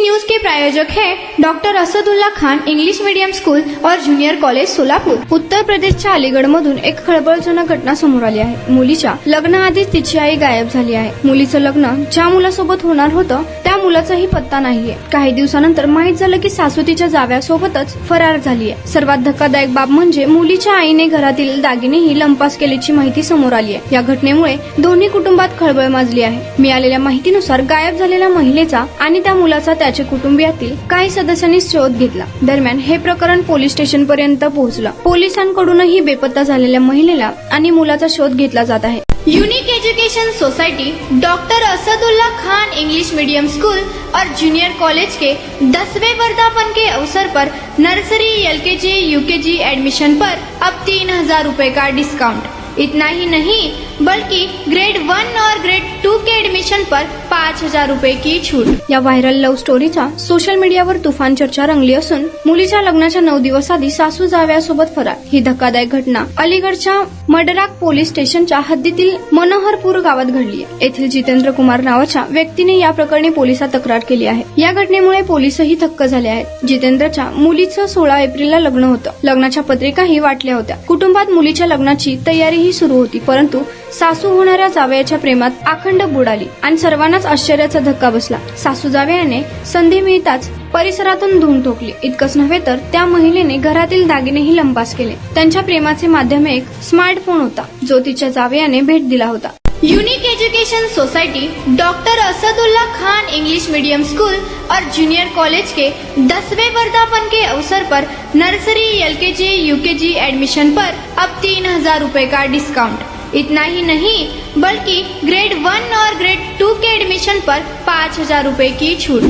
News के प्रायोजक हैं doctor Asadullah Khan English medium school और जूनियर कॉलेज सोलापूर। उत्तर प्रदेशच्या अलीगडमधून एक खळबळजनक घटना समोर आली आहे। मुलीच्या लग्नाआधीच तिची आई गायब झाली आहे। मुलीचं लग्न ज्या मुलासोबत होणार होतं त्या मुलाचाही पत्ता नाहीये। काही दिवसानंतर माहित झालं की सासू तिच्या जाव्यासोबतच फरार झाली आहे। सर्वात धक्कादायक बाब म्हणजे मुलीच्या आईने घरातील दागिनेही लंपास केल्याची माहिती समोर आली आहे। या घटनेमुळे दोन्ही कुटुंबात खळबळ माजली आहे। मिळालेल्या माहितीनुसार गायब झालेल्या महिलेचा आणि त्या मुलाचा त्याच्या कुटुंबियातील काही सदस्यांनी शोध घेतला। दरम्यान हे प्रकरण पोलीस स्टेशन पर्यंत पोहोचलं। पोलिसांकडूनही बेपत्ता झालेल्या महिलेला आणि मुलाचा शोध घेतला जात आहे। Unique education society doctor Asadullah Khan English medium school और जूनियर कॉलेज के 10वें वर्धापन के अवसर पर नर्सरी एलकेजी यूकेजी एडमिशन पर अब 3000 रुपए का डिस्काउंट। इतना ही नहीं बल्कि ग्रेड 1 और ग्रेड 2 के एडमिशन पर 5000 रुपए की छूट। या व्हायरल लव्ह स्टोरीचा सोशल मीडियावर तुफान चर्चा रंगली असून मुलीच्या लग्नाच्या 9 दिवस आधी सासू जाव्यासोबत फरार। ही धक्कादायक घटना अलीगडच्या मडराक पोलीस स्टेशनच्या हद्दीतील मनोहरपूर गावात घडली आहे। येथील जितेंद्र कुमार नावाच्या व्यक्तीने या प्रकरणी पोलिसात तक्रार केली आहे। या घटनेमुळे पोलीसही थक्क झाले आहेत। जितेंद्रच्या मुलीचं 16 एप्रिलला लग्न होतं। लग्नाच्या पत्रिकाही वाटल्या होत्या। कुटुंबात मुलीच्या लग्नाची तयारीही सुरू होती, परंतु सासू होणाऱ्या जावयाच्या प्रेमात आखंड बुडाली आणि सर्वांनाच आश्चर्याचा धक्का बसला। सासू जावयाने संधी मिळताच परिसरातून धूम ठोकली। इतकंच नव्हे तर त्या महिलेने घरातील दागिनेही लंपास केले। त्यांच्या प्रेमाचे माध्यम एक स्मार्टफोन होता, जो तिच्या जावयाने भेट दिला होता। Unique education society doctor Asadullah Khan English medium school और जूनियर कॉलेज के 10वें वर्धापन के अवसर पर नर्सरी एलकेजी यूकेजी एडमिशन पर अब 3000 रुपए का डिस्काउंट। इतना ही नहीं बल्कि ग्रेड 1 और ग्रेड 2 के एडमिशन पर 5000 रुपए की छूट।